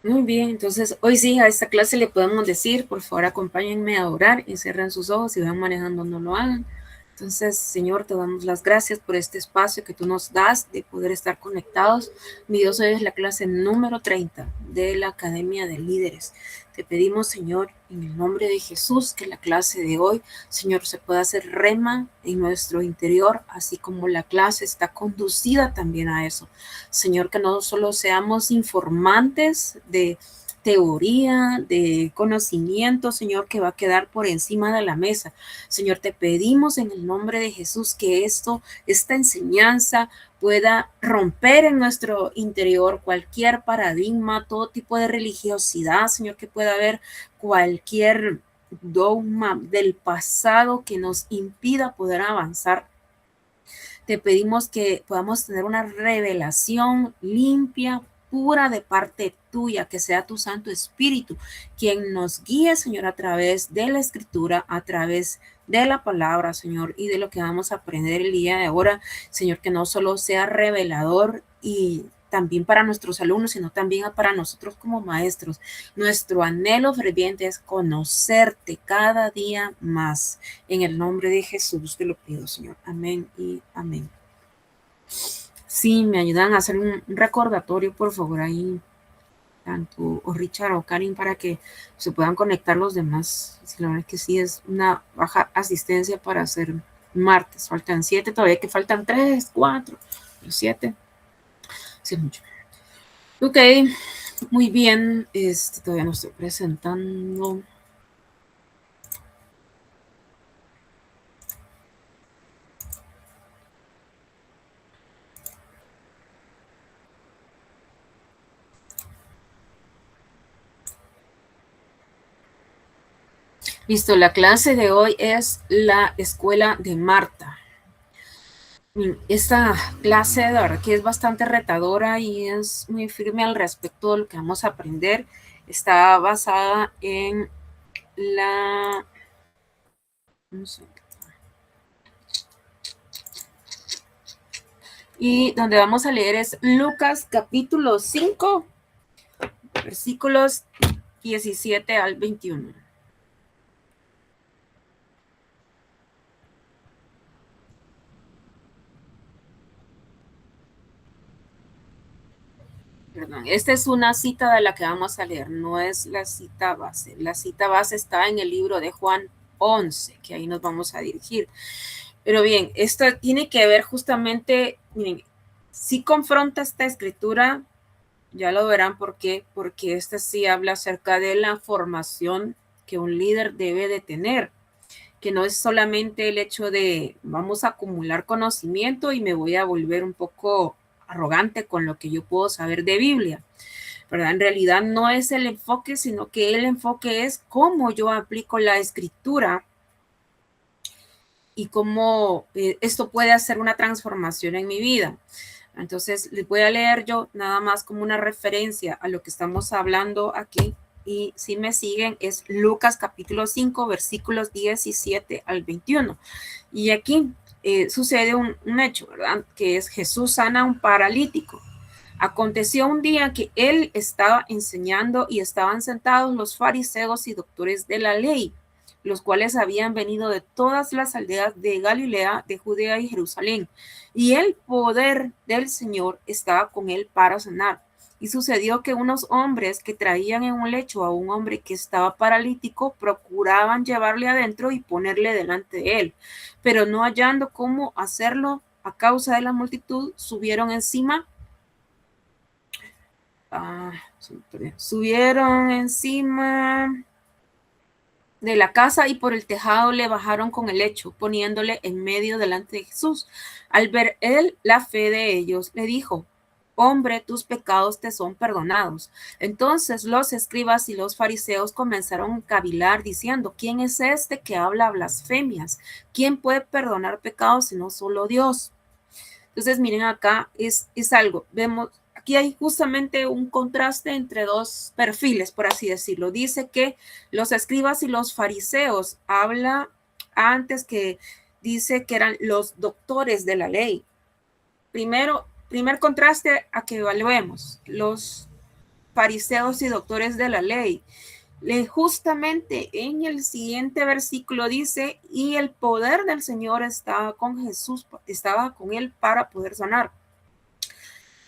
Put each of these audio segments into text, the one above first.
Muy bien, entonces hoy sí a esta clase le podemos decir, por favor acompáñenme a orar y cierren sus ojos, si van manejando no lo hagan. Entonces, Señor, te damos las gracias por este espacio que tú nos das de poder estar conectados. Mi Dios, hoy es la clase número 30 de la Academia de Líderes. Te pedimos, Señor, en el nombre de Jesús, que la clase de hoy, Señor, se pueda hacer rema en nuestro interior, así como la clase está conducida también a eso. Señor, que no solo seamos informantes de teoría, de conocimiento, Señor, que va a quedar por encima de la mesa. Señor, te pedimos en el nombre de Jesús que esta enseñanza pueda romper en nuestro interior cualquier paradigma, todo tipo de religiosidad, Señor, que pueda haber cualquier dogma del pasado que nos impida poder avanzar. Te pedimos que podamos tener una revelación limpia, pura de parte tuya, que sea tu Santo Espíritu quien nos guíe, Señor, a través de la Escritura, a través de la palabra, Señor, y de lo que vamos a aprender el día de ahora, Señor, que no solo sea revelador y también para nuestros alumnos, sino también para nosotros como maestros. Nuestro anhelo ferviente es conocerte cada día más. En el nombre de Jesús te lo pido, Señor. Amén y amén. Sí, me ayudan a hacer un recordatorio, por favor, ahí, tanto o Richard o Karin, para que se puedan conectar los demás. Si la verdad es que sí es una baja asistencia para hacer martes. Faltan 7, todavía que faltan 3, 4, 7. Sí, es mucho. Ok, muy bien. Todavía no estoy presentando. Listo, la clase de hoy es la escuela de Marta. Esta clase de verdad que es bastante retadora y es muy firme al respecto de lo que vamos a aprender. Está basada en la... Y donde vamos a leer es Lucas capítulo 5, versículos 17 al 21. Perdón, esta es una cita de la que vamos a leer, no es la cita base. La cita base está en el libro de Juan 11, que ahí nos vamos a dirigir. Pero bien, esto tiene que ver justamente, miren, si confronta esta escritura, ya lo verán por qué, porque esta sí habla acerca de la formación que un líder debe de tener, que no es solamente el hecho de vamos a acumular conocimiento y me voy a volver un poco arrogante con lo que yo puedo saber de Biblia, ¿verdad? En realidad no es el enfoque, sino que el enfoque es cómo yo aplico la escritura y cómo esto puede hacer una transformación en mi vida. Entonces, les voy a leer yo nada más como una referencia a lo que estamos hablando aquí. Y si me siguen, es Lucas capítulo 5, versículos 17 al 21. Y aquí sucede un hecho, ¿verdad? Que es Jesús sana a un paralítico. Aconteció un día que él estaba enseñando y estaban sentados los fariseos y doctores de la ley, los cuales habían venido de todas las aldeas de Galilea, de Judea y Jerusalén. Y el poder del Señor estaba con él para sanar. Y sucedió que unos hombres que traían en un lecho a un hombre que estaba paralítico procuraban llevarle adentro y ponerle delante de él, pero no hallando cómo hacerlo a causa de la multitud, subieron encima de la casa y por el tejado le bajaron con el lecho, poniéndole en medio delante de Jesús. Al ver él la fe de ellos, le dijo: hombre, tus pecados te son perdonados. Entonces los escribas y los fariseos comenzaron a cavilar diciendo: ¿quién es este que habla blasfemias? ¿Quién puede perdonar pecados sino solo Dios? Entonces, miren, acá es algo, vemos, aquí hay justamente un contraste entre dos perfiles, por así decirlo. Dice que los escribas y los fariseos habla antes que dice que eran los doctores de la ley. Primer contraste a que evaluemos. Los fariseos y doctores de la ley. Justamente en el siguiente versículo dice, y el poder del Señor estaba con Jesús, estaba con él para poder sanar.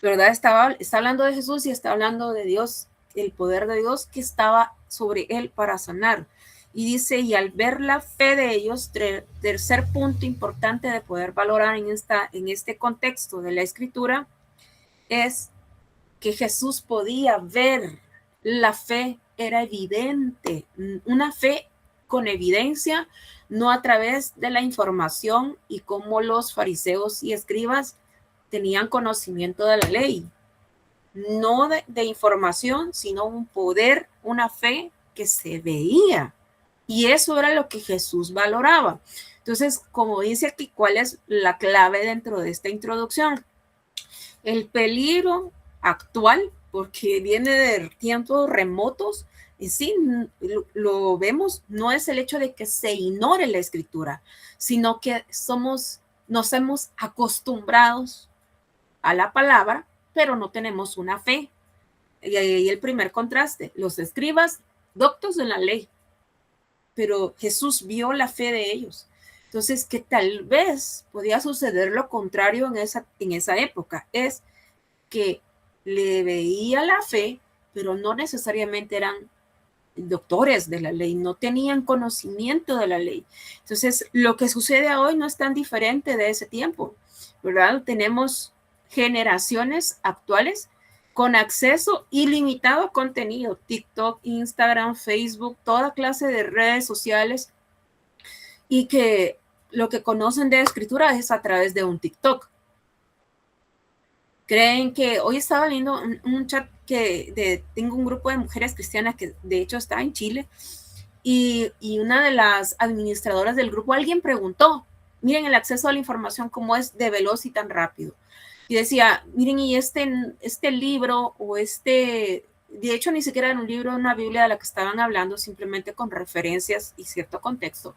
¿Verdad? Está hablando de Jesús y está hablando de Dios, el poder de Dios que estaba sobre él para sanar. Y dice, y al ver la fe de ellos, tercer punto importante de poder valorar en este contexto de la escritura, es que Jesús podía ver. La fe era evidente, una fe con evidencia, no a través de la información y cómo los fariseos y escribas tenían conocimiento de la ley, no de información, sino un poder, una fe que se veía. Y eso era lo que Jesús valoraba. Entonces, como dice aquí, ¿cuál es la clave dentro de esta introducción? El peligro actual, porque viene de tiempos remotos, y sí, lo vemos, no es el hecho de que se ignore la escritura, sino que nos hemos acostumbrados a la palabra, pero no tenemos una fe. Y ahí el primer contraste, los escribas, doctos en la ley, pero Jesús vio la fe de ellos. Entonces, que tal vez podía suceder lo contrario en esa época, es que le veía la fe, pero no necesariamente eran doctores de la ley, no tenían conocimiento de la ley. Entonces, lo que sucede hoy no es tan diferente de ese tiempo, ¿verdad? Tenemos generaciones actuales con acceso ilimitado a contenido, TikTok, Instagram, Facebook, toda clase de redes sociales, y que lo que conocen de escritura es a través de un TikTok. Creen que hoy estaba viendo un chat tengo un grupo de mujeres cristianas que de hecho está en Chile, y una de las administradoras del grupo, alguien preguntó, miren el acceso a la información cómo es de veloz y tan rápido. Y decía, miren, y este libro de hecho ni siquiera era un libro, una Biblia de la que estaban hablando, simplemente con referencias y cierto contexto,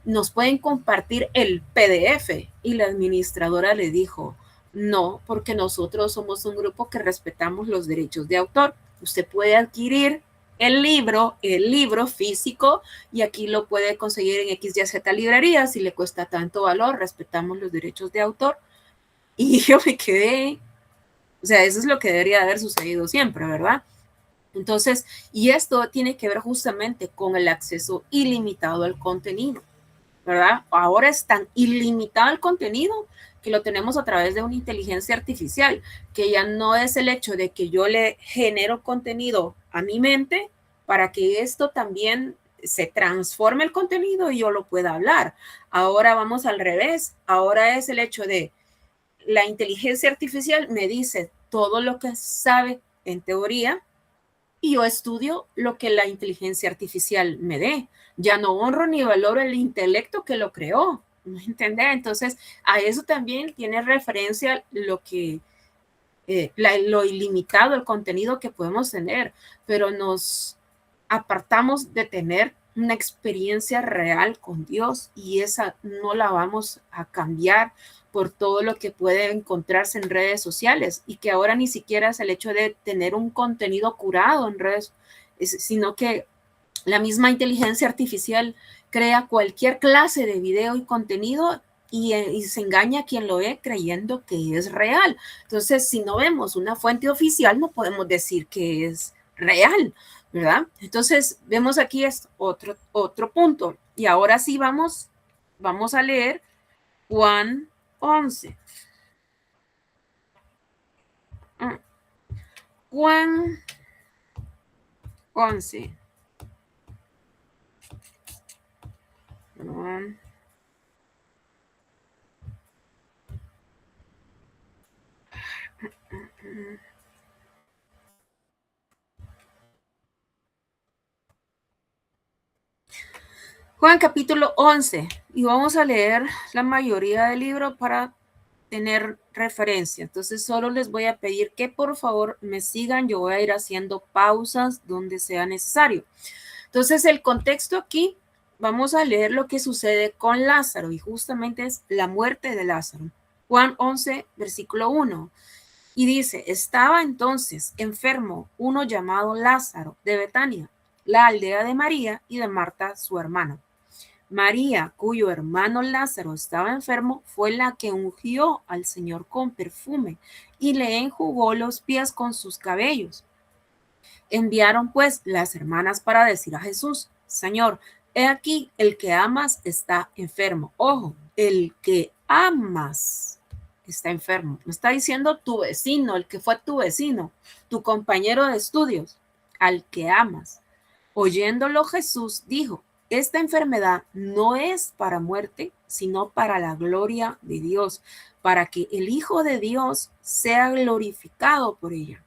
nos pueden compartir el PDF. Y la administradora le dijo, no, porque nosotros somos un grupo que respetamos los derechos de autor. Usted puede adquirir el libro físico, y aquí lo puede conseguir en XYZ librerías si le cuesta tanto valor, respetamos los derechos de autor. Y yo me quedé, o sea, eso es lo que debería haber sucedido siempre, ¿verdad? Entonces, y esto tiene que ver justamente con el acceso ilimitado al contenido, ¿verdad? Ahora es tan ilimitado el contenido que lo tenemos a través de una inteligencia artificial, que ya no es el hecho de que yo le genero contenido a mi mente para que esto también se transforme el contenido y yo lo pueda hablar. Ahora vamos al revés. Ahora es el hecho de la inteligencia artificial me dice todo lo que sabe en teoría, y yo estudio lo que la inteligencia artificial me dé. Ya no honro ni valoro el intelecto que lo creó, ¿me entiendes? Entonces, a eso también tiene referencia lo ilimitado, el contenido que podemos tener, pero nos apartamos de tener una experiencia real con Dios, y esa no la vamos a cambiar por todo lo que puede encontrarse en redes sociales, y que ahora ni siquiera es el hecho de tener un contenido curado en redes, sino que la misma inteligencia artificial crea cualquier clase de video y contenido, y se engaña a quien lo ve creyendo que es real. Entonces, si no vemos una fuente oficial, no podemos decir que es real, ¿verdad? Entonces, vemos aquí otro punto. Y ahora sí vamos a leer Juan 11. Juan 11. Juan capítulo 11, y vamos a leer la mayoría del libro para tener referencia. Entonces solo les voy a pedir que por favor me sigan. Yo voy a ir haciendo pausas donde sea necesario. Entonces el contexto aquí, vamos a leer lo que sucede con Lázaro, y justamente es la muerte de Lázaro. Juan 11, versículo 1. Y dice, estaba entonces enfermo uno llamado Lázaro de Betania, la aldea de María y de Marta, su hermana. María, cuyo hermano Lázaro estaba enfermo, fue la que ungió al Señor con perfume y le enjugó los pies con sus cabellos. Enviaron pues las hermanas para decir a Jesús, Señor, he aquí el que amas está enfermo. Ojo, el que amas está enfermo. No está diciendo tu vecino, el que fue tu vecino, tu compañero de estudios, al que amas. Oyéndolo Jesús dijo, esta enfermedad no es para muerte, sino para la gloria de Dios, para que el Hijo de Dios sea glorificado por ella.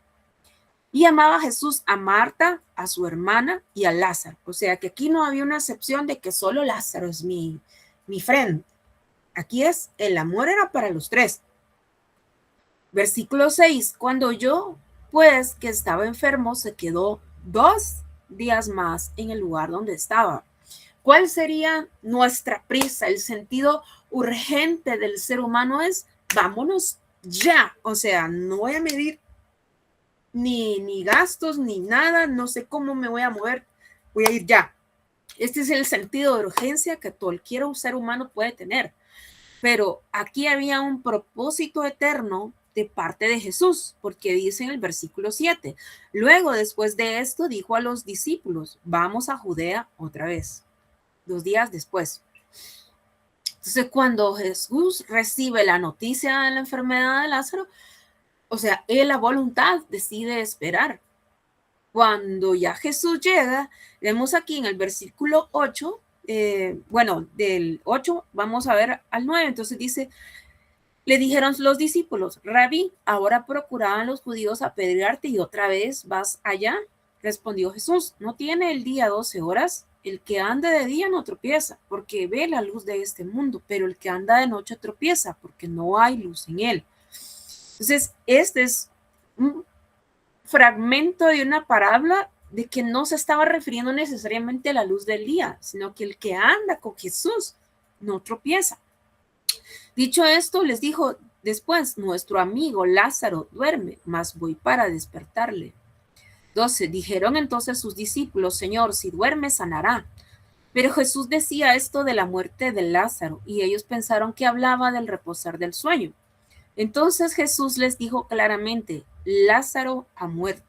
Y amaba a Jesús a Marta, a su hermana y a Lázaro. O sea que aquí no había una excepción de que solo Lázaro es mi friend. Aquí es, el amor era para los tres. Versículo 6, cuando yo, pues, que estaba enfermo, se quedó 2 días más en el lugar donde estaba. ¿Cuál sería nuestra prisa? El sentido urgente del ser humano es, vámonos ya. O sea, no voy a medir ni gastos, ni nada, no sé cómo me voy a mover, voy a ir ya. Este es el sentido de urgencia que cualquier ser humano puede tener. Pero aquí había un propósito eterno de parte de Jesús, porque dice en el versículo 7, luego después de esto dijo a los discípulos, vamos a Judea otra vez, 2 días después. Entonces cuando Jesús recibe la noticia de la enfermedad de Lázaro, o sea, él a voluntad decide esperar. Cuando ya Jesús llega, vemos aquí en el versículo 8, bueno, del 8 vamos a ver al 9, entonces dice, le dijeron los discípulos, Rabí, ahora procuraban los judíos apedrearte y otra vez vas allá. Respondió Jesús, ¿no tiene el día 12 horas? El que anda de día no tropieza, porque ve la luz de este mundo, pero el que anda de noche tropieza, porque no hay luz en él. Entonces, este es un fragmento de una parábola de que no se estaba refiriendo necesariamente a la luz del día, sino que el que anda con Jesús no tropieza. Dicho esto, les dijo después, nuestro amigo Lázaro duerme, mas voy para despertarle. 12. Dijeron entonces sus discípulos, Señor, si duerme, sanará. Pero Jesús decía esto de la muerte de Lázaro, y ellos pensaron que hablaba del reposar del sueño. Entonces Jesús les dijo claramente, Lázaro ha muerto.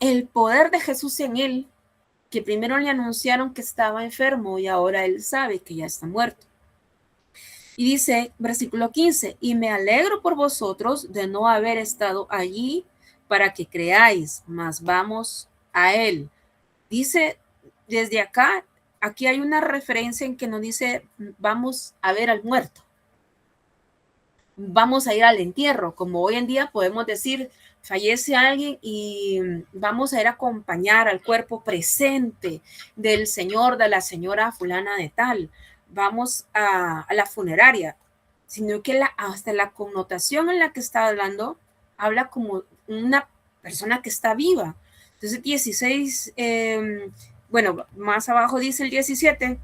El poder de Jesús en él, que primero le anunciaron que estaba enfermo y ahora él sabe que ya está muerto. Y dice, versículo 15, y me alegro por vosotros de no haber estado allí para que creáis, mas vamos a él. Dice, desde acá, aquí hay una referencia en que nos dice, vamos a ver al muerto. Vamos a ir al entierro, como hoy en día podemos decir, fallece alguien y vamos a ir a acompañar al cuerpo presente del señor, de la señora fulana de tal. Vamos a la funeraria, sino que hasta la connotación en la que está hablando, habla como una persona que está viva. Entonces 16, bueno, más abajo dice el 17,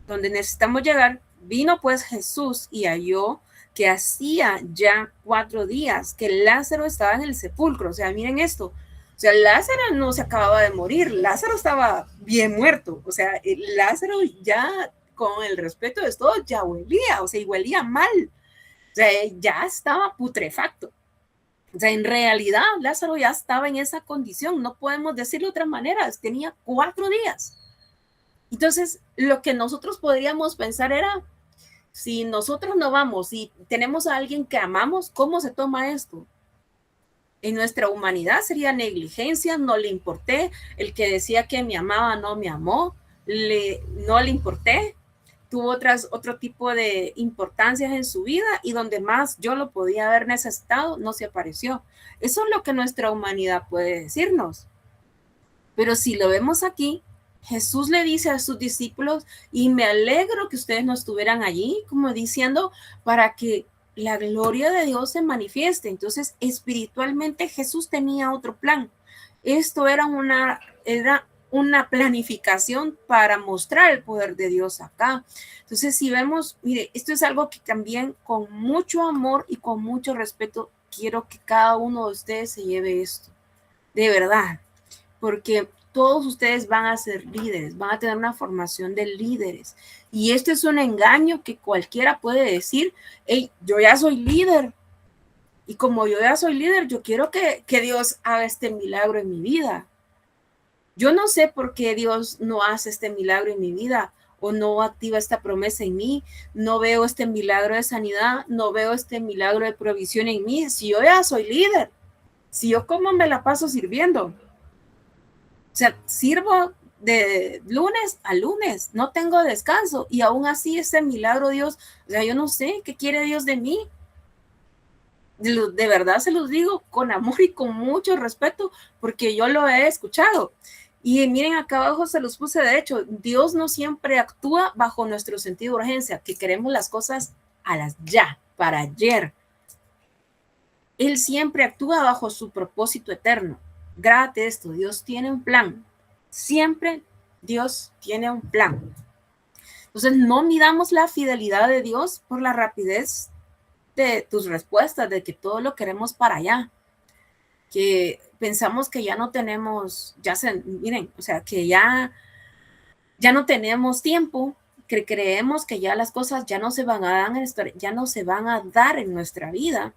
donde necesitamos llegar, vino pues Jesús y halló que hacía ya 4 días que Lázaro estaba en el sepulcro. O sea, miren esto. O sea, Lázaro no se acababa de morir, Lázaro estaba bien muerto. O sea, Lázaro ya, con el respeto de todos, ya huelía, o sea, y huelía mal. O sea, ya estaba putrefacto. O sea, en realidad Lázaro ya estaba en esa condición, no podemos decirlo de otra manera, tenía 4 días. Entonces, lo que nosotros podríamos pensar era, si nosotros no vamos y tenemos a alguien que amamos, ¿cómo se toma esto? En nuestra humanidad sería negligencia, no le importé, el que decía que me amaba no me amó, no le importé, tuvo otro tipo de importancias en su vida y donde más yo lo podía haber necesitado, no se apareció. Eso es lo que nuestra humanidad puede decirnos. Pero si lo vemos aquí, Jesús le dice a sus discípulos, y me alegro que ustedes no estuvieran allí, como diciendo, para que la gloria de Dios se manifieste. Entonces, espiritualmente Jesús tenía otro plan. Esto era una planificación para mostrar el poder de Dios acá. Entonces, si vemos, mire, esto es algo que también con mucho amor y con mucho respeto quiero que cada uno de ustedes se lleve esto, de verdad, porque todos ustedes van a ser líderes, van a tener una formación de líderes. Y este es un engaño que cualquiera puede decir, hey, yo ya soy líder. Y como yo ya soy líder, yo quiero que Dios haga este milagro en mi vida. Yo no sé por qué Dios no hace este milagro en mi vida o no activa esta promesa en mí. No veo este milagro de sanidad, no veo este milagro de provisión en mí. Si yo ya soy líder, si yo como me la paso sirviendo. O sea, sirvo de lunes a lunes, no tengo descanso y aún así ese milagro Dios, o sea, yo no sé qué quiere Dios de mí. De verdad se los digo con amor y con mucho respeto porque yo lo he escuchado. Y miren, acá abajo se los puse, de hecho, Dios no siempre actúa bajo nuestro sentido de urgencia, que queremos las cosas a las ya, para ayer. Él siempre actúa bajo su propósito eterno. Grábate esto, Dios tiene un plan. Siempre Dios tiene un plan. Entonces, no midamos la fidelidad de Dios por la rapidez de tus respuestas, de que todo lo queremos para allá. Que pensamos que ya no tenemos, miren, o sea, que ya no tenemos tiempo, que creemos que ya las cosas ya no se van a dar, ya no se van a dar en nuestra vida.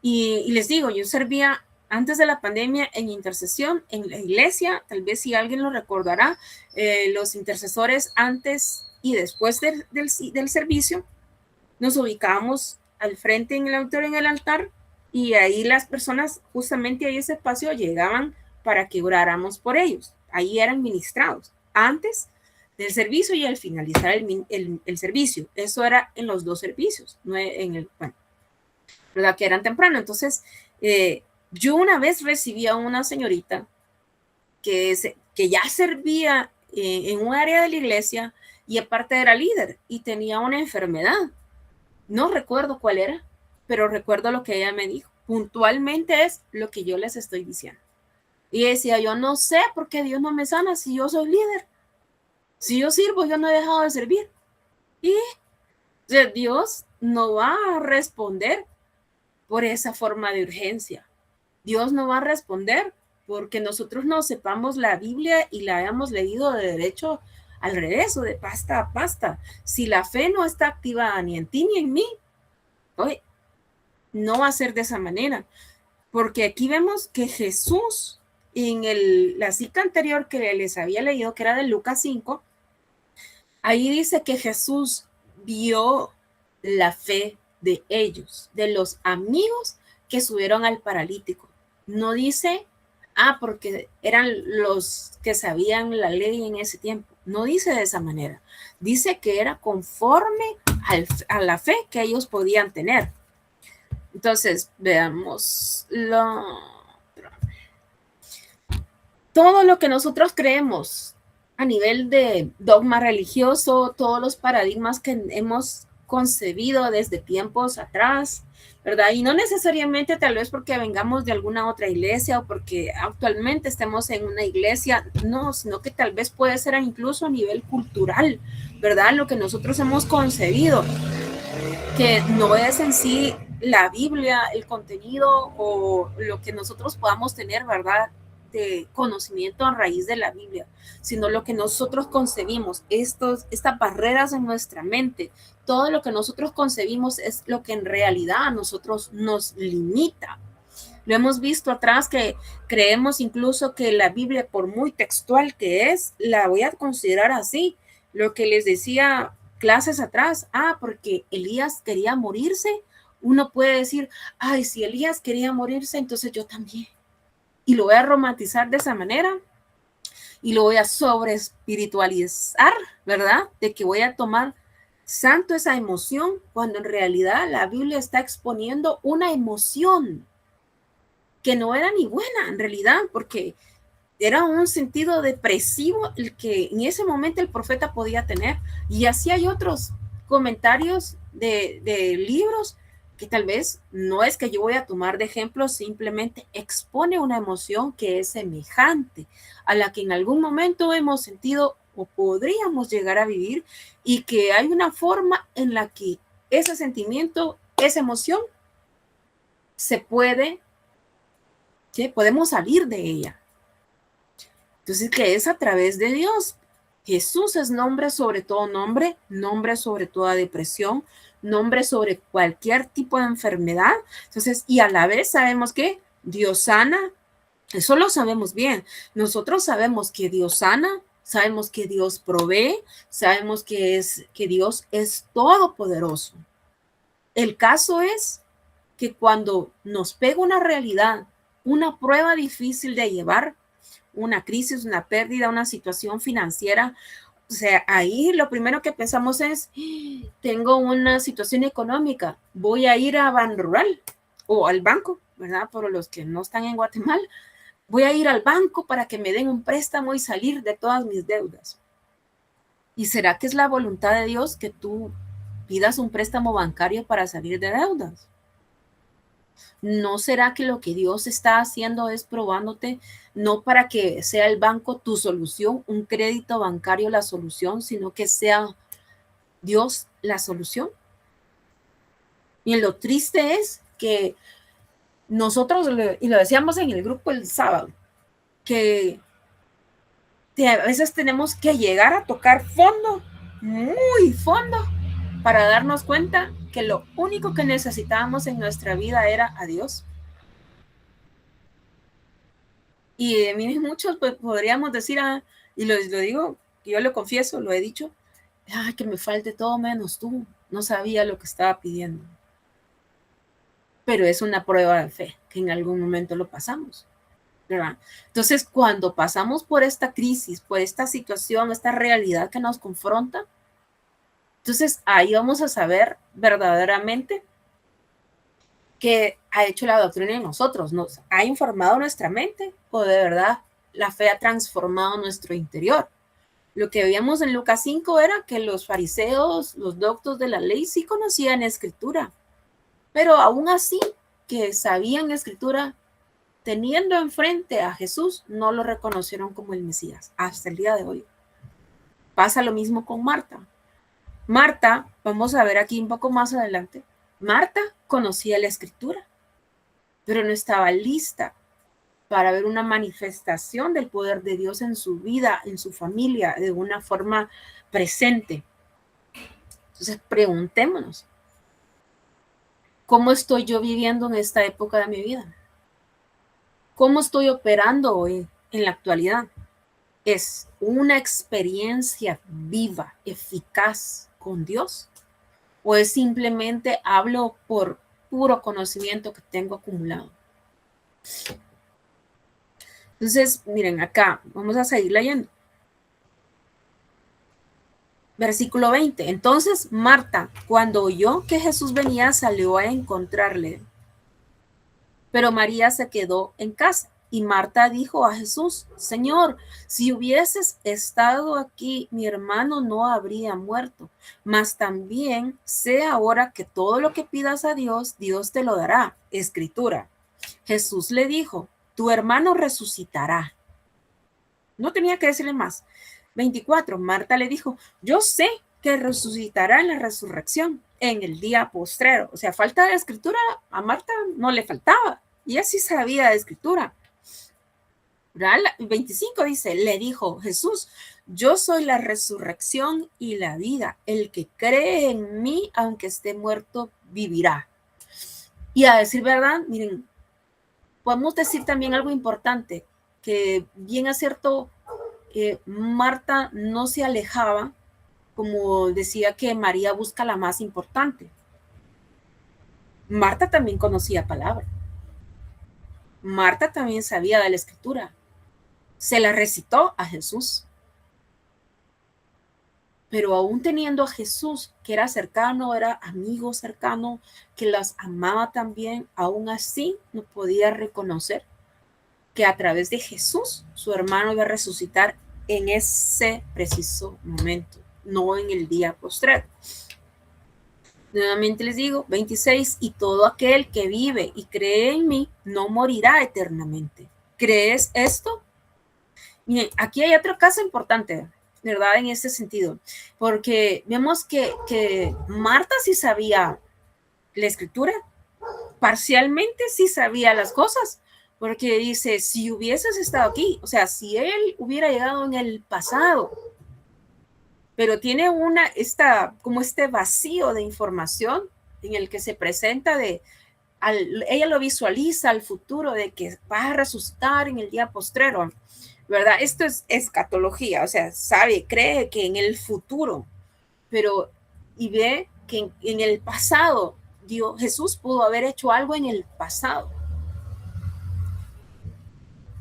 Y les digo, yo servía antes de la pandemia en intercesión en la iglesia, tal vez si alguien lo recordará, los intercesores antes y después del servicio, nos ubicábamos al frente en el auditorio, en el altar, y ahí las personas, justamente ahí ese espacio, llegaban para que oráramos por ellos. Ahí eran ministrados, antes del servicio y al finalizar el servicio. Eso era en los dos servicios, no en el, bueno, ¿verdad? Que eran temprano. Entonces, yo una vez recibí a una señorita que ya servía en un área de la iglesia y aparte era líder y tenía una enfermedad. No recuerdo cuál era, pero recuerdo lo que ella me dijo. Puntualmente es lo que yo les estoy diciendo. Y decía, yo no sé por qué Dios no me sana si yo soy líder. Si yo sirvo, yo no he dejado de servir. Y Dios no va a responder por esa forma de urgencia. Dios no va a responder porque nosotros no sepamos la Biblia y la hayamos leído de derecho al revés o de pasta a pasta. Si la fe no está activada ni en ti ni en mí, hoy no va a ser de esa manera. Porque aquí vemos que Jesús, en la cita anterior que les había leído, que era de Lucas 5, ahí dice que Jesús vio la fe de ellos, de los amigos que subieron al paralítico. No dice, porque eran los que sabían la ley en ese tiempo. No dice de esa manera. Dice que era conforme a la fe que ellos podían tener. Entonces, veamos todo lo que nosotros creemos a nivel de dogma religioso, todos los paradigmas que hemos concebido desde tiempos atrás, ¿verdad? Y no necesariamente tal vez porque vengamos de alguna otra iglesia o porque actualmente estemos en una iglesia, no, sino que tal vez puede ser incluso a nivel cultural, ¿verdad? Lo que nosotros hemos concebido, que no es en sí la Biblia, el contenido o lo que nosotros podamos tener, ¿verdad?, de conocimiento a raíz de la Biblia, sino lo que nosotros concebimos, estas barreras en nuestra mente, todo lo que nosotros concebimos es lo que en realidad a nosotros nos limita. Lo hemos visto atrás, que creemos incluso que la Biblia, por muy textual que es, la voy a considerar así. Lo que les decía clases atrás, porque Elías quería morirse, uno puede decir, si Elías quería morirse, entonces yo también. Y lo voy a romantizar de esa manera y lo voy a sobre espiritualizar, ¿verdad? De que voy a tomar santo esa emoción, cuando en realidad la Biblia está exponiendo una emoción que no era ni buena en realidad, porque era un sentido depresivo el que en ese momento el profeta podía tener. Y así hay otros comentarios de libros que tal vez no es que yo voy a tomar de ejemplo, simplemente expone una emoción que es semejante a la que en algún momento hemos sentido o podríamos llegar a vivir, y que hay una forma en la que ese sentimiento, esa emoción, se puede, ¿sí? Podemos salir de ella. Entonces, que es a través de Dios. Jesús es nombre sobre todo nombre, nombre sobre toda depresión, nombre sobre cualquier tipo de enfermedad. Entonces, y a la vez sabemos que Dios sana, eso lo sabemos bien. Nosotros sabemos que Dios sana, sabemos que Dios provee, sabemos que Dios es todopoderoso. El caso es que cuando nos pega una realidad, una prueba difícil de llevar, una crisis, una pérdida, una situación financiera, o sea, ahí lo primero que pensamos es, tengo una situación económica, voy a ir a Banrural o al banco, ¿verdad? Por los que no están en Guatemala, voy a ir al banco para que me den un préstamo y salir de todas mis deudas. ¿Y será que es la voluntad de Dios que tú pidas un préstamo bancario para salir de deudas? ¿No será que lo que Dios está haciendo es probándote, no para que sea el banco tu solución, un crédito bancario la solución, sino que sea Dios la solución? Y lo triste es que nosotros, y lo decíamos en el grupo el sábado, que a veces tenemos que llegar a tocar fondo, muy fondo, para darnos cuenta que lo único que necesitábamos en nuestra vida era a Dios. Y de mí muchos pues, podríamos decir, y lo digo, yo lo confieso, lo he dicho, que me falte todo menos tú, no sabía lo que estaba pidiendo. Pero es una prueba de fe, que en algún momento lo pasamos, ¿verdad? Entonces, cuando pasamos por esta crisis, por esta situación, esta realidad que nos confronta, entonces ahí vamos a saber verdaderamente qué ha hecho la doctrina en nosotros, nos ha informado nuestra mente, o de verdad la fe ha transformado nuestro interior. Lo que veíamos en Lucas 5 era que los fariseos, los doctos de la ley, sí conocían escritura, pero aún así que sabían escritura, teniendo enfrente a Jesús, no lo reconocieron como el Mesías hasta el día de hoy. Pasa lo mismo con Marta. Marta, vamos a ver aquí un poco más adelante, Marta conocía la escritura, pero no estaba lista para ver una manifestación del poder de Dios en su vida, en su familia, de una forma presente. Entonces, preguntémonos, ¿cómo estoy yo viviendo en esta época de mi vida? ¿Cómo estoy operando hoy en la actualidad? ¿Es una experiencia viva, eficaz con Dios? ¿O es simplemente hablo por puro conocimiento que tengo acumulado? Entonces, miren, acá vamos a seguir leyendo. Versículo 20. Entonces Marta, cuando oyó que Jesús venía, salió a encontrarle. Pero María se quedó en casa. Y Marta dijo a Jesús, Señor, si hubieses estado aquí, mi hermano no habría muerto. Mas también sé ahora que todo lo que pidas a Dios, Dios te lo dará. Escritura. Jesús le dijo, tu hermano resucitará. No tenía que decirle más. 24. Marta le dijo, yo sé que resucitará en la resurrección, en el día postrero. O sea, falta de escritura a Marta no le faltaba. Y así sabía de escritura. 25 dice, le dijo Jesús, yo soy la resurrección y la vida. El que cree en mí, aunque esté muerto, vivirá. Y a decir verdad, miren, podemos decir también algo importante, que bien es cierto, Marta no se alejaba, como decía que María busca la más importante. Marta también conocía palabra. Marta también sabía de la escritura. Se la recitó a Jesús. Pero aún teniendo a Jesús, que era cercano, era amigo cercano, que las amaba también, aún así no podía reconocer que a través de Jesús su hermano iba a resucitar en ese preciso momento, no en el día postrero. Nuevamente les digo, 26, y todo aquel que vive y cree en mí no morirá eternamente. ¿Crees esto? Miren, aquí hay otro caso importante, ¿verdad? En ese sentido, porque vemos que Marta sí sabía la escritura, parcialmente sí sabía las cosas, porque dice, si hubieses estado aquí, o sea, si él hubiera llegado en el pasado, pero tiene como este vacío de información en el que se presenta ella lo visualiza al futuro de que va a resucitar en el día postrero, ¿verdad? Esto es escatología, o sea, cree que en el futuro, pero y ve que en el pasado, Jesús pudo haber hecho algo en el pasado.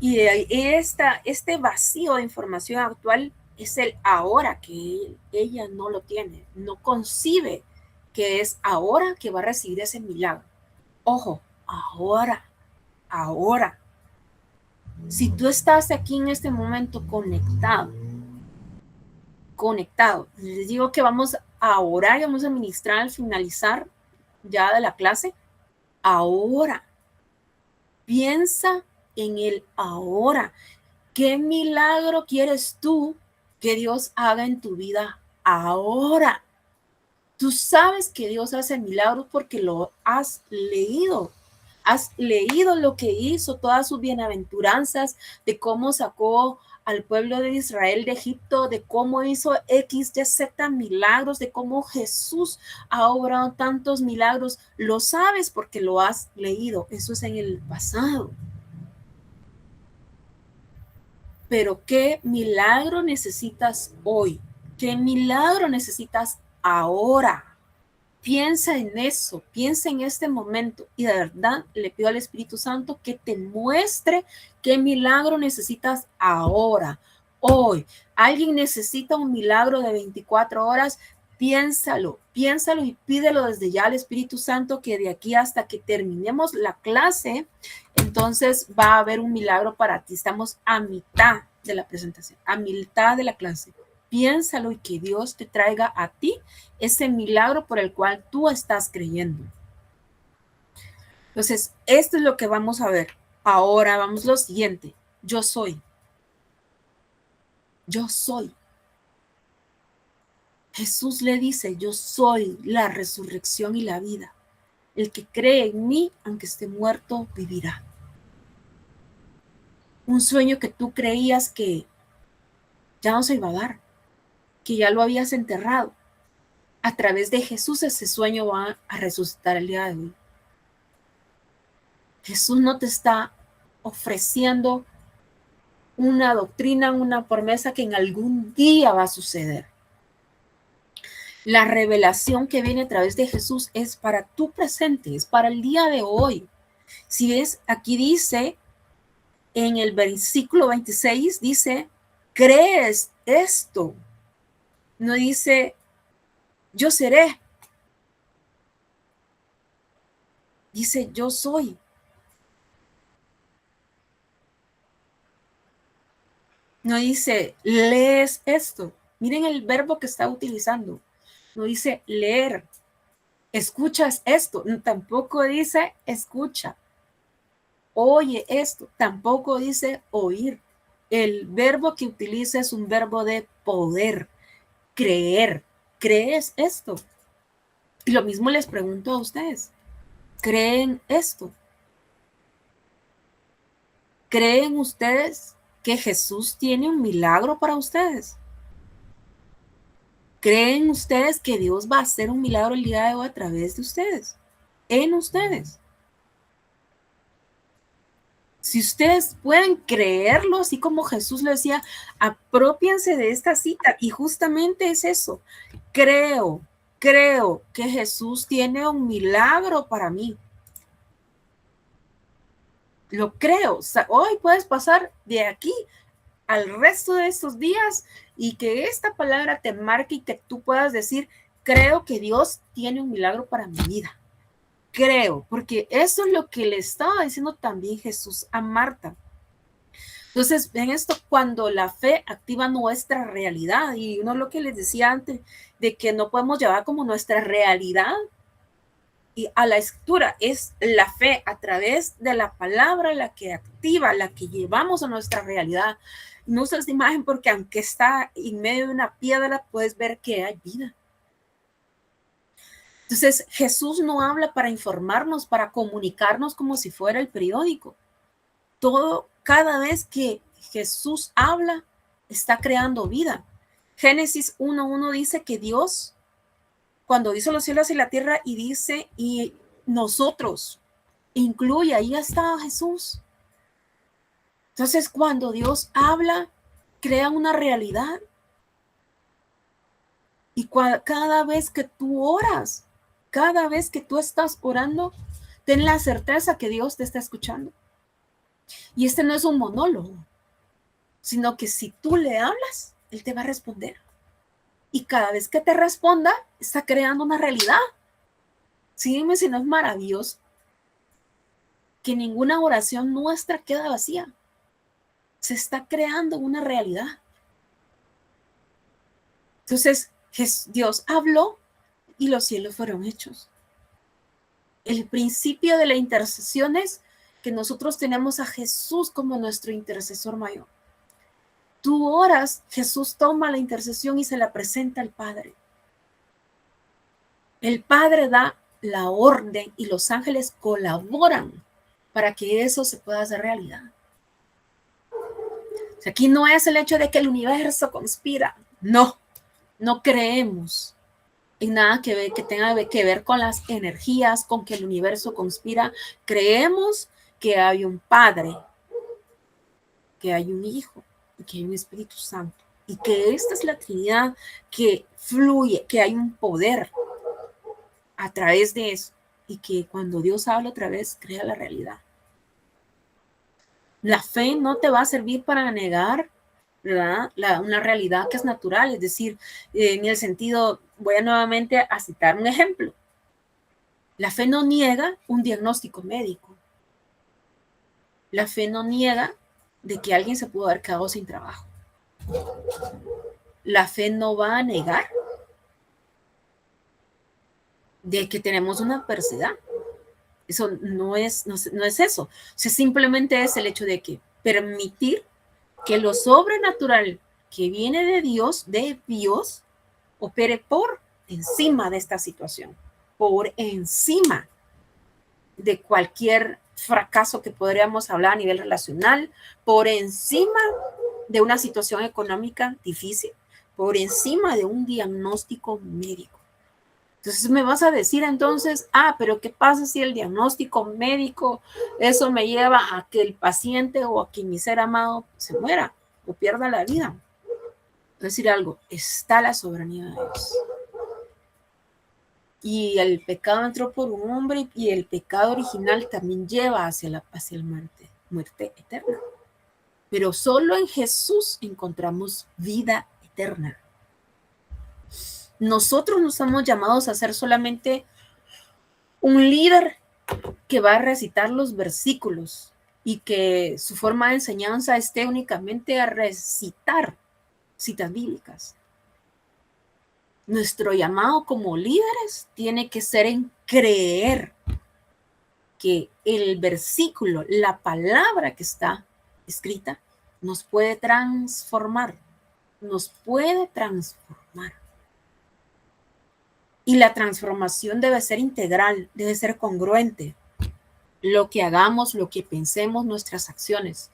Y este vacío de información actual es el ahora que ella no lo tiene, no concibe que es ahora que va a recibir ese milagro. Ojo, ahora. Si tú estás aquí en este momento conectado, les digo que vamos a orar y vamos a ministrar al finalizar ya de la clase. Ahora, piensa en el ahora. ¿Qué milagro quieres tú que Dios haga en tu vida ahora? Tú sabes que Dios hace milagros porque lo has leído. Has leído lo que hizo, todas sus bienaventuranzas, de cómo sacó al pueblo de Israel de Egipto, de cómo hizo X, Y, Z milagros, de cómo Jesús ha obrado tantos milagros. Lo sabes porque lo has leído. Eso es en el pasado. Pero ¿qué milagro necesitas hoy? ¿Qué milagro necesitas ahora? Piensa en eso, piensa en este momento y de verdad le pido al Espíritu Santo que te muestre qué milagro necesitas ahora, hoy. Alguien necesita un milagro de 24 horas, piénsalo y pídelo desde ya al Espíritu Santo que de aquí hasta que terminemos la clase, entonces va a haber un milagro para ti. Estamos a mitad de la presentación, a mitad de la clase. Piénsalo y que Dios te traiga a ti ese milagro por el cual tú estás creyendo. Entonces, esto es lo que vamos a ver. Ahora vamos lo siguiente. Yo soy. Yo soy. Jesús le dice, yo soy la resurrección y la vida. El que cree en mí, aunque esté muerto, vivirá. Un sueño que tú creías que ya no se iba a dar, que ya lo habías enterrado. A través de Jesús ese sueño va a resucitar el día de hoy. Jesús no te está ofreciendo una doctrina, una promesa que en algún día va a suceder. La revelación que viene a través de Jesús es para tu presente, es para el día de hoy. Si ves, aquí dice, en el versículo 26, dice, ¿crees esto? No dice, yo seré. Dice, yo soy. No dice, lees esto. Miren el verbo que está utilizando. No dice leer. Escuchas esto. Tampoco dice escucha. Oye esto. Tampoco dice oír. El verbo que utiliza es un verbo de poder. Creer. ¿Crees esto? Y lo mismo les pregunto a ustedes. ¿Creen esto? ¿Creen ustedes que Jesús tiene un milagro para ustedes? ¿Creen ustedes que Dios va a hacer un milagro el día de hoy a través de ustedes? En ustedes. Si ustedes pueden creerlo, así como Jesús le decía, apropiense de esta cita. Y justamente es eso. Creo que Jesús tiene un milagro para mí. Lo creo. O sea, hoy puedes pasar de aquí al resto de estos días y que esta palabra te marque y que tú puedas decir, creo que Dios tiene un milagro para mi vida. Creo, porque eso es lo que le estaba diciendo también Jesús a Marta. Entonces, ven esto, cuando la fe activa nuestra realidad, y uno lo que les decía antes, de que no podemos llevar como nuestra realidad y a la escritura. Es la fe a través de la palabra la que activa, la que llevamos a nuestra realidad. No usas esta imagen porque aunque está en medio de una piedra, puedes ver que hay vida. Entonces, Jesús no habla para informarnos, para comunicarnos como si fuera el periódico. Cada vez que Jesús habla, está creando vida. Génesis 1:1 dice que Dios, cuando hizo los cielos y la tierra, y dice, y nosotros, incluye, ahí está Jesús. Entonces, cuando Dios habla, crea una realidad. Y cada vez que tú oras, cada vez que tú estás orando, ten la certeza que Dios te está escuchando. Y este no es un monólogo, sino que si tú le hablas, Él te va a responder. Y cada vez que te responda, está creando una realidad. Sí, dime si no es maravilloso. Que ninguna oración nuestra queda vacía. Se está creando una realidad. Entonces, Dios habló y los cielos fueron hechos. El principio de la intercesión es que nosotros tenemos a Jesús como nuestro intercesor mayor. Tú oras, Jesús toma la intercesión y se la presenta al Padre. El Padre da la orden y los ángeles colaboran para que eso se pueda hacer realidad. O sea, aquí no es el hecho de que el universo conspira. No creemos en nada que tenga que ver con las energías, con que el universo conspira. Creemos que hay un Padre, que hay un Hijo y que hay un Espíritu Santo. Y que esta es la Trinidad que fluye, que hay un poder a través de eso. Y que cuando Dios habla otra vez, crea la realidad. La fe no te va a servir para negar, ¿verdad? Una realidad que es natural, es decir, en el sentido, voy nuevamente a citar un ejemplo. La fe no niega un diagnóstico médico. La fe no niega de que alguien se pudo haber quedado sin trabajo. La fe no va a negar de que tenemos una adversidad. Eso no es eso. O sea, simplemente es el hecho de que permitir que lo sobrenatural que viene de Dios, opere por encima de esta situación, por encima de cualquier fracaso que podríamos hablar a nivel relacional, por encima de una situación económica difícil, por encima de un diagnóstico médico. Entonces me vas a decir entonces, pero ¿qué pasa si el diagnóstico médico, eso me lleva a que el paciente o a que mi ser amado se muera o pierda la vida? Es decir algo, está la soberanía de Dios. Y el pecado entró por un hombre y el pecado original también lleva hacia la muerte eterna. Pero solo en Jesús encontramos vida eterna. Nosotros no estamos llamados a ser solamente un líder que va a recitar los versículos y que su forma de enseñanza esté únicamente a recitar citas bíblicas. Nuestro llamado como líderes tiene que ser en creer que el versículo, la palabra que está escrita, nos puede transformar. Y la transformación debe ser integral, debe ser congruente. Lo que hagamos, lo que pensemos, nuestras acciones.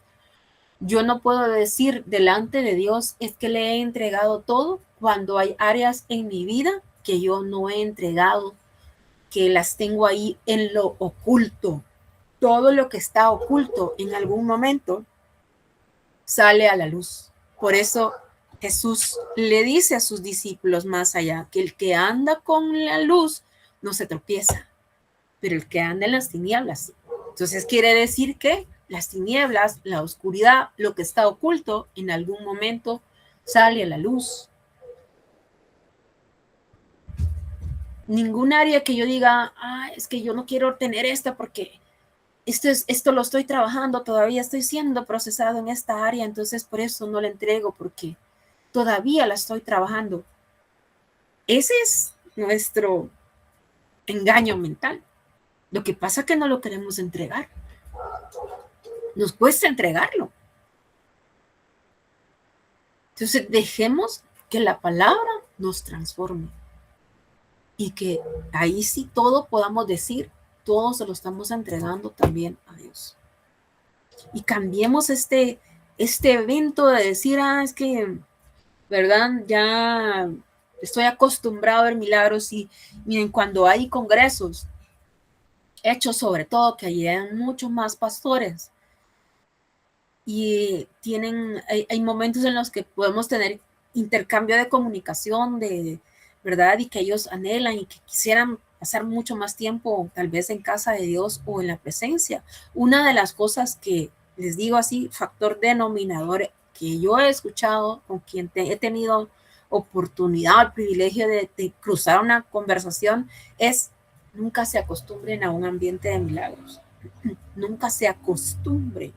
Yo no puedo decir delante de Dios es que le he entregado todo cuando hay áreas en mi vida que yo no he entregado, que las tengo ahí en lo oculto. Todo lo que está oculto en algún momento sale a la luz. Por eso Jesús le dice a sus discípulos más allá que el que anda con la luz no se tropieza, pero el que anda en las tinieblas sí. Entonces quiere decir que las tinieblas, la oscuridad, lo que está oculto en algún momento sale a la luz. Ningún área que yo diga, es que yo no quiero tener esta porque esto lo estoy trabajando, todavía estoy siendo procesado en esta área, entonces por eso no la entrego porque todavía la estoy trabajando. Ese es nuestro engaño mental. Lo que pasa es que no lo queremos entregar. Nos cuesta entregarlo. Entonces dejemos que la palabra nos transforme y que ahí sí todo podamos decir, todo se lo estamos entregando también a Dios. Y cambiemos este evento de decir, es que, ¿verdad? Ya estoy acostumbrado a ver milagros y miren, cuando hay congresos hechos sobre todo que llegan muchos más pastores y hay momentos en los que podemos tener intercambio de comunicación, ¿verdad? Y que ellos anhelan y que quisieran pasar mucho más tiempo tal vez en casa de Dios o en la presencia. Una de las cosas que les digo así, factor denominador que yo he escuchado con quien he tenido oportunidad, el privilegio de cruzar una conversación es nunca se acostumbren a un ambiente de milagros. Nunca se acostumbren.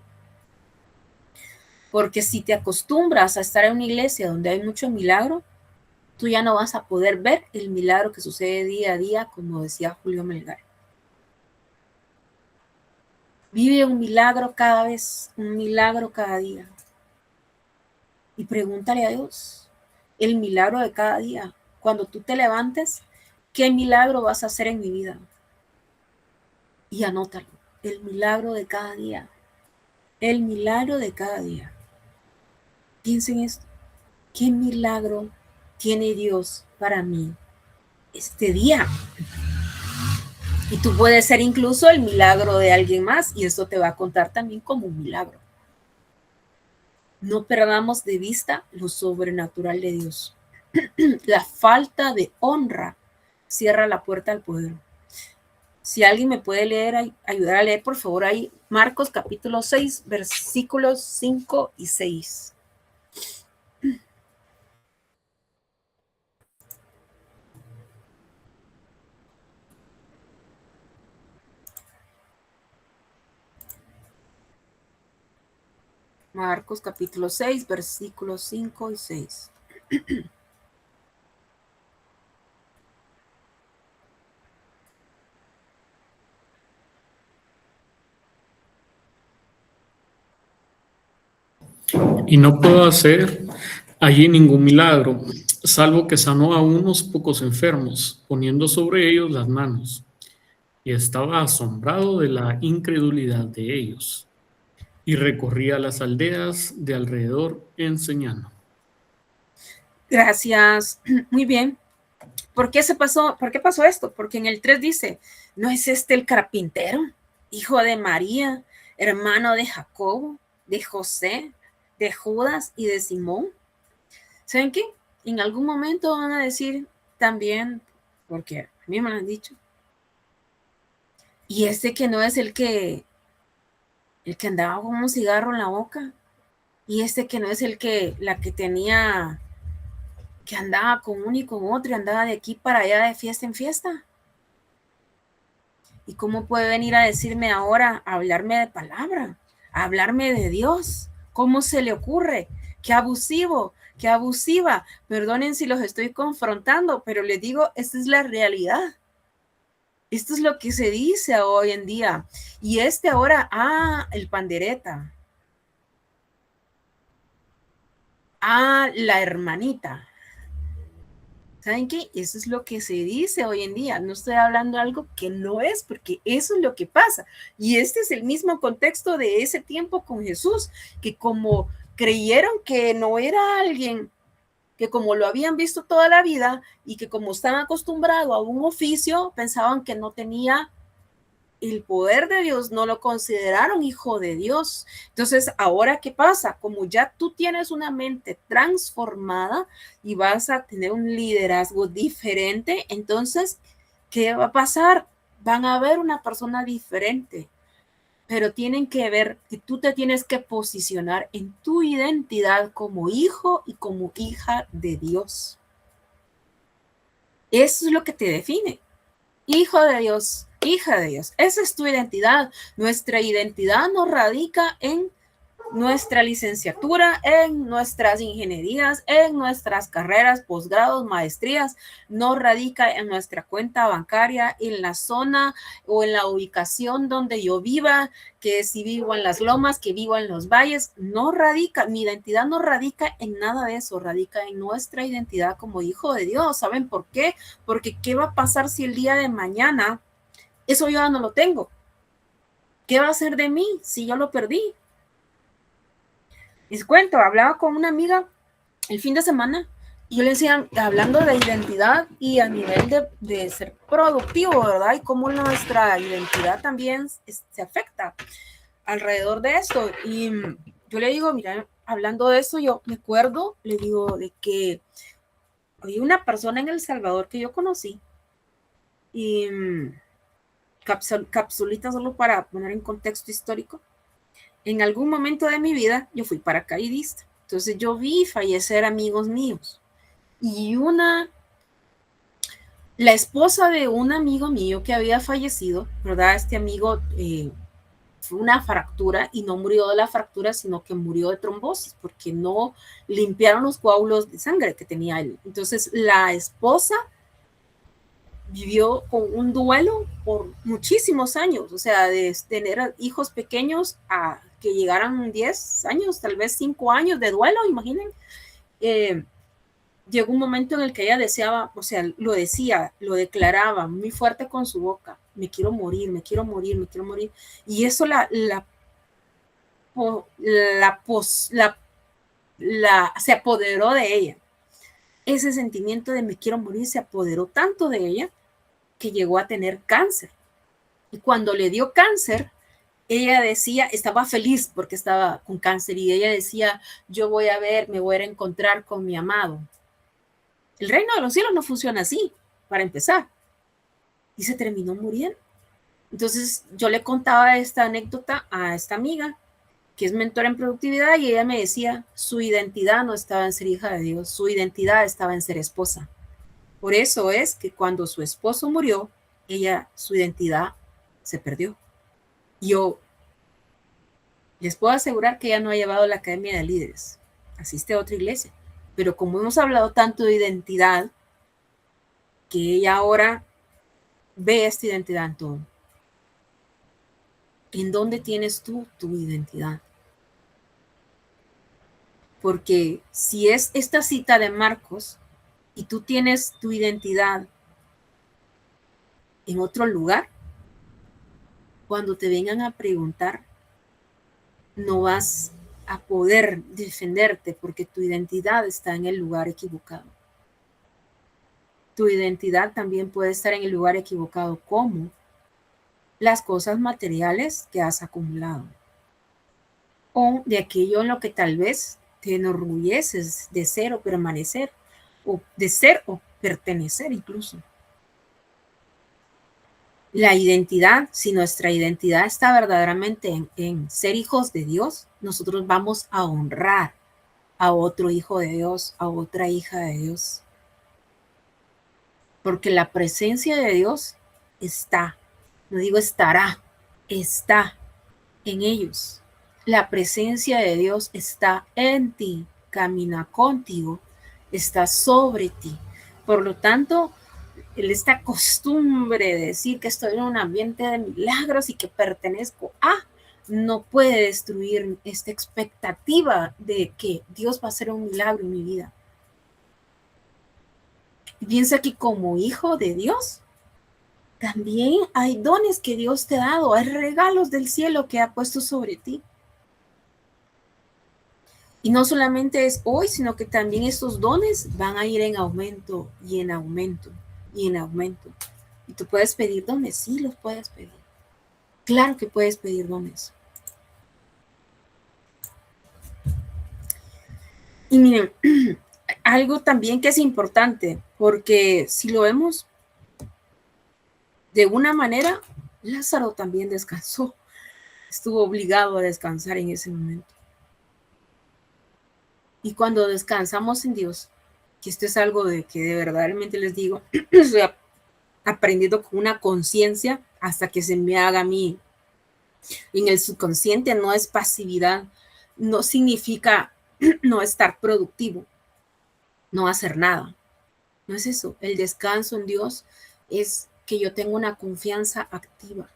Porque si te acostumbras a estar en una iglesia donde hay mucho milagro, tú ya no vas a poder ver el milagro que sucede día a día, como decía Julio Melgar. Vive un milagro cada vez, un milagro cada día. Y pregúntale a Dios el milagro de cada día. Cuando tú te levantes, ¿qué milagro vas a hacer en mi vida? Y anótalo, el milagro de cada día. El milagro de cada día. Piensen esto. ¿Qué milagro tiene Dios para mí este día? Y tú puedes ser incluso el milagro de alguien más y esto te va a contar también como un milagro. No perdamos de vista lo sobrenatural de Dios. La falta de honra cierra la puerta al poder. Si alguien me puede leer, ayudar a leer, por favor, ahí Marcos capítulo 6, versículos 5 y 6. Marcos capítulo 6, versículos 5 y 6. Y no puedo hacer allí ningún milagro, salvo que sanó a unos pocos enfermos, poniendo sobre ellos las manos. Y estaba asombrado de la incredulidad de ellos. Y recorría las aldeas de alrededor enseñando. Gracias. Muy bien. ¿Por qué pasó esto? Porque en el 3 dice, ¿no es este el carpintero, hijo de María, hermano de Jacobo, de José, de Judas y de Simón? ¿Saben qué? En algún momento van a decir también, porque a mí me lo han dicho, y este que no es el que andaba con un cigarro en la boca, y este que no es la que tenía, que andaba con uno y con otro y andaba de aquí para allá de fiesta en fiesta. ¿Y cómo puede venir a decirme ahora, a hablarme de palabra, a hablarme de Dios? ¿Cómo se le ocurre? Qué abusivo, qué abusiva. Perdonen si los estoy confrontando, pero les digo, esta es la realidad. Esto es lo que se dice hoy en día. Y ahora, el pandereta. La hermanita. ¿Saben qué? Eso es lo que se dice hoy en día. No estoy hablando de algo que no es, porque eso es lo que pasa. Y este es el mismo contexto de ese tiempo con Jesús, que como creyeron que no era alguien, que como lo habían visto toda la vida y que como estaban acostumbrados a un oficio, pensaban que no tenía el poder de Dios, no lo consideraron hijo de Dios. Entonces, ahora, ¿qué pasa? Como ya tú tienes una mente transformada y vas a tener un liderazgo diferente, entonces, ¿qué va a pasar? Van a ver una persona diferente, pero tienen que ver que tú te tienes que posicionar en tu identidad como hijo y como hija de Dios. Eso es lo que te define. Hijo de Dios, hija de Dios. Esa es tu identidad. Nuestra identidad no radica en nuestra licenciatura, en nuestras ingenierías, en nuestras carreras, posgrados, maestrías, no radica en nuestra cuenta bancaria, en la zona o en la ubicación donde yo viva, que si vivo en las lomas, que vivo en los valles, no radica, mi identidad no radica en nada de eso, radica en nuestra identidad como hijo de Dios. ¿Saben por qué? Porque ¿qué va a pasar si el día de mañana eso yo ya no lo tengo? ¿Qué va a hacer de mí si yo lo perdí? Les cuento, hablaba con una amiga el fin de semana y yo le decía, hablando de identidad y a nivel de ser productivo, ¿verdad? Y cómo nuestra identidad también se afecta alrededor de esto. Y yo le digo, mira, hablando de eso, yo me acuerdo, le digo, de que había una persona en El Salvador que yo conocí y capsulita solo para poner en contexto histórico. En algún momento de mi vida yo fui paracaidista. Entonces yo vi fallecer amigos míos. Y la esposa de un amigo mío que había fallecido, ¿verdad? Este amigo fue una fractura y no murió de la fractura, sino que murió de trombosis porque no limpiaron los coágulos de sangre que tenía él. Entonces la esposa vivió con un duelo por muchísimos años, o sea, de tener hijos pequeños a que llegaran 10 años, tal vez 5 años de duelo, imaginen. Llegó un momento en el que ella deseaba, o sea, lo decía, lo declaraba muy fuerte con su boca, me quiero morir, me quiero morir, me quiero morir. Y eso se apoderó de ella. Ese sentimiento de me quiero morir se apoderó tanto de ella que llegó a tener cáncer. Y cuando le dio cáncer, ella decía, estaba feliz porque estaba con cáncer y ella decía, yo voy a ver, me voy a encontrar con mi amado. El reino de los cielos no funciona así, para empezar. Y se terminó muriendo. Entonces yo le contaba esta anécdota a esta amiga, que es mentora en productividad, y ella me decía, su identidad no estaba en ser hija de Dios, su identidad estaba en ser esposa. Por eso es que cuando su esposo murió, su identidad se perdió. Yo les puedo asegurar que ella no ha llevado la Academia de Líderes, asiste a otra iglesia, pero como hemos hablado tanto de identidad, que ella ahora ve esta identidad en todo. ¿En dónde tienes tú tu identidad? Porque si es esta cita de Marcos y tú tienes tu identidad en otro lugar, cuando te vengan a preguntar, no vas a poder defenderte porque tu identidad está en el lugar equivocado. Tu identidad también puede estar en el lugar equivocado, como las cosas materiales que has acumulado o de aquello en lo que tal vez te enorgulleces de ser o permanecer, o de ser o pertenecer incluso. La identidad, si nuestra identidad está verdaderamente en ser hijos de Dios, nosotros vamos a honrar a otro hijo de Dios, a otra hija de Dios. Porque la presencia de Dios está, no digo estará, está en ellos. La presencia de Dios está en ti, camina contigo, está sobre ti. Por lo tanto, esta costumbre de decir que estoy en un ambiente de milagros y que pertenezco a, no puede destruir esta expectativa de que Dios va a hacer un milagro en mi vida. Piensa que como hijo de Dios, también hay dones que Dios te ha dado, hay regalos del cielo que ha puesto sobre ti. Y no solamente es hoy, sino que también estos dones van a ir en aumento y en aumento y en aumento. Y tú puedes pedir dones, sí los puedes pedir. Claro que puedes pedir dones. Y miren, algo también que es importante, porque si lo vemos de una manera, Lázaro también descansó, estuvo obligado a descansar en ese momento. Y cuando descansamos en Dios, que esto es algo de que de verdaderamente les digo, estoy aprendiendo con una conciencia hasta que se me haga a mí. En el subconsciente no es pasividad, no significa no estar productivo, no hacer nada. No es eso. El descanso en Dios es que yo tengo una confianza activa,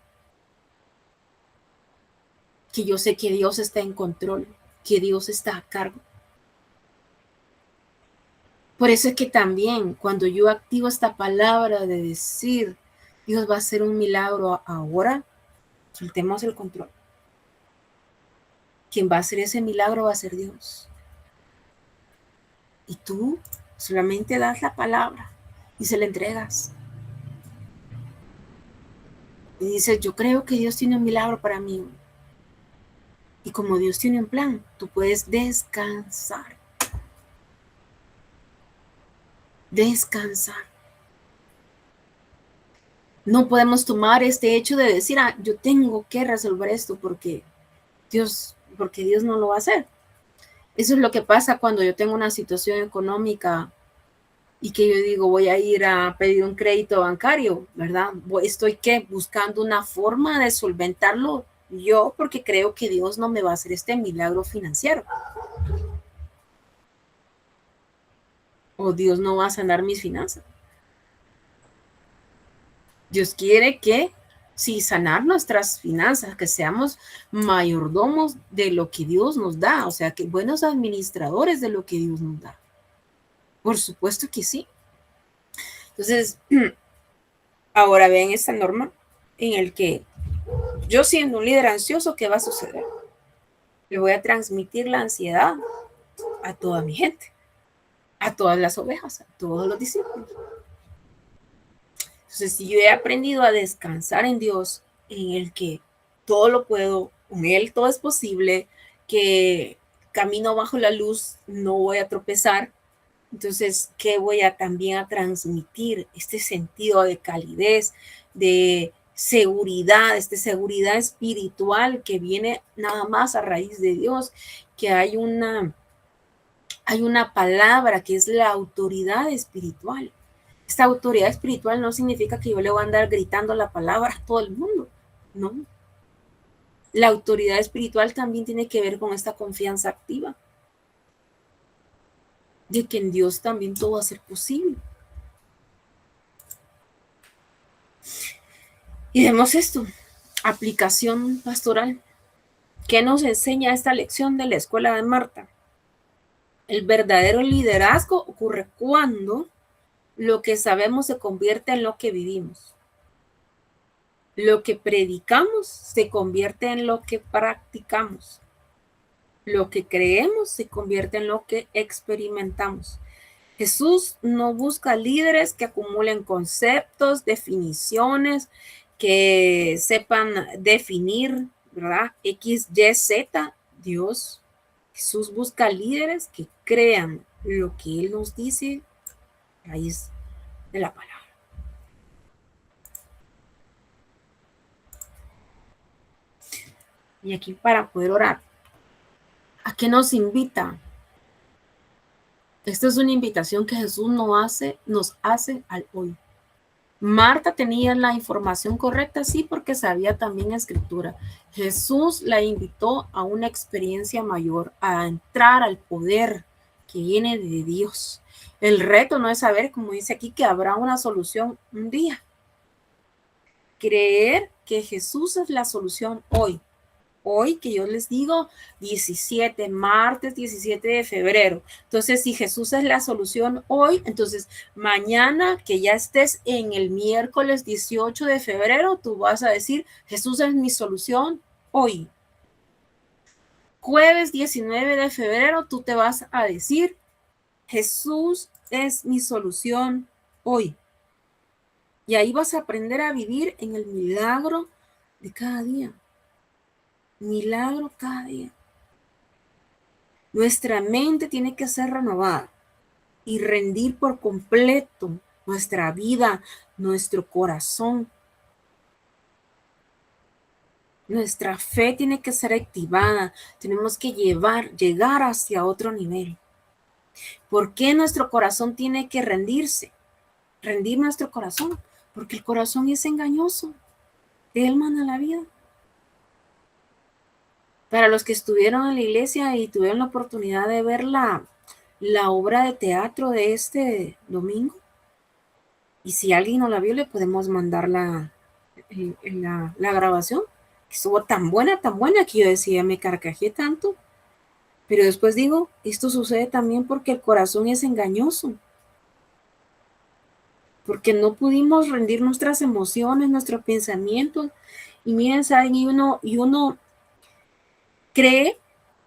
que yo sé que Dios está en control, que Dios está a cargo. Por eso es que también cuando yo activo esta palabra de decir, Dios va a hacer un milagro ahora, soltemos el control. Quien va a hacer ese milagro va a ser Dios. Y tú solamente das la palabra y se la entregas. Y dices, yo creo que Dios tiene un milagro para mí. Y como Dios tiene un plan, tú puedes descansar. Descansar. No podemos tomar este hecho de decir, yo tengo que resolver esto porque Dios no lo va a hacer. Eso es lo que pasa cuando yo tengo una situación económica y que yo digo, voy a ir a pedir un crédito bancario, ¿verdad? Estoy buscando una forma de solventarlo yo porque creo que Dios no me va a hacer este milagro financiero. O Dios no va a sanar mis finanzas. Dios quiere que, sí, sanar nuestras finanzas, que seamos mayordomos de lo que Dios nos da, o sea, que buenos administradores de lo que Dios nos da. Por supuesto que sí. Entonces, ahora ven esta norma en el que yo siendo un líder ansioso, ¿qué va a suceder? Le voy a transmitir la ansiedad a toda mi gente, a todas las ovejas, a todos los discípulos. Entonces, si yo he aprendido a descansar en Dios, en el que todo lo puedo, con Él todo es posible, que camino bajo la luz, no voy a tropezar, entonces, ¿qué voy a también a transmitir? Este sentido de calidez, de seguridad, seguridad espiritual que viene nada más a raíz de Dios, que hay una palabra que es la autoridad espiritual. Esta autoridad espiritual no significa que yo le voy a andar gritando la palabra a todo el mundo, no. La autoridad espiritual también tiene que ver con esta confianza activa de que en Dios también todo va a ser posible. Y vemos esto, aplicación pastoral. ¿Qué nos enseña esta lección de la escuela de Marta? El verdadero liderazgo ocurre cuando lo que sabemos se convierte en lo que vivimos. Lo que predicamos se convierte en lo que practicamos. Lo que creemos se convierte en lo que experimentamos. Jesús no busca líderes que acumulen conceptos, definiciones, que sepan definir, ¿verdad? X, Y, Z. Jesús busca líderes que crean lo que Él nos dice a raíz de la palabra. Y aquí para poder orar, ¿a qué nos invita? Esta es una invitación que Jesús nos hace al hoy. Marta tenía la información correcta, sí, porque sabía también escritura. Jesús la invitó a una experiencia mayor, a entrar al poder que viene de Dios. El reto no es saber, como dice aquí, que habrá una solución un día. Creer que Jesús es la solución hoy. Hoy que yo les digo martes 17 de febrero. Entonces, si Jesús es la solución hoy, entonces mañana que ya estés en el miércoles 18 de febrero, tú vas a decir, Jesús es mi solución hoy. Jueves 19 de febrero, tú te vas a decir, Jesús es mi solución hoy. Y ahí vas a aprender a vivir en el milagro de cada día. Milagro cada día. Nuestra mente tiene que ser renovada y rendir por completo nuestra vida, nuestro corazón. Nuestra fe tiene que ser activada. Tenemos que llegar hacia otro nivel. ¿Por qué nuestro corazón tiene que rendirse? Rendir nuestro corazón, porque el corazón es engañoso. De él mana la vida. Para los que estuvieron en la iglesia y tuvieron la oportunidad de ver la obra de teatro de este domingo, y si alguien no la vio, le podemos mandar la grabación. Estuvo tan buena, que yo decía, me carcajé tanto. Pero después digo, esto sucede también porque el corazón es engañoso. Porque no pudimos rendir nuestras emociones, nuestros pensamientos. Y miren, ¿saben? Y uno cree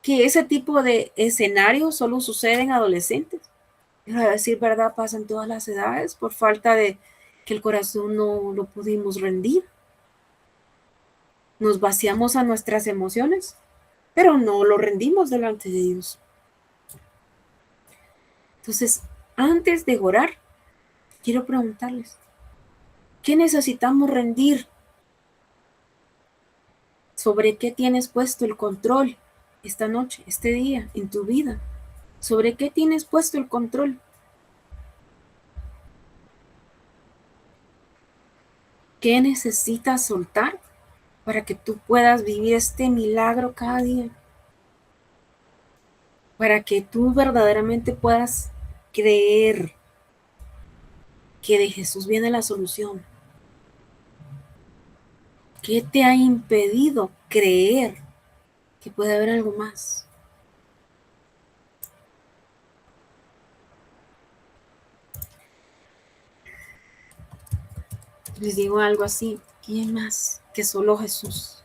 que ese tipo de escenarios solo sucede en adolescentes. Pero a decir verdad, pasa en todas las edades por falta de que el corazón no lo pudimos rendir. Nos vaciamos a nuestras emociones, pero no lo rendimos delante de Dios. Entonces, antes de orar, quiero preguntarles, ¿qué necesitamos rendir? ¿Sobre qué tienes puesto el control esta noche, este día, en tu vida? ¿Sobre qué tienes puesto el control? ¿Qué necesitas soltar para que tú puedas vivir este milagro cada día? Para que tú verdaderamente puedas creer que de Jesús viene la solución. ¿Qué te ha impedido creer que puede haber algo más? Les digo algo así, ¿quién más que solo Jesús?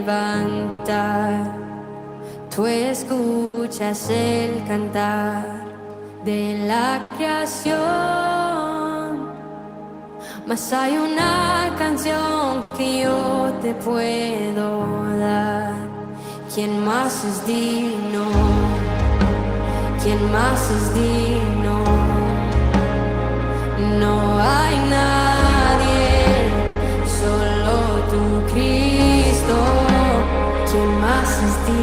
Levantar, tú escuchas el cantar de la creación, mas hay una canción que yo te puedo dar. ¿Quién más es digno? ¿Quién más es digno? No hay nadie, solo tu Cristo. ¿Quién más es digno?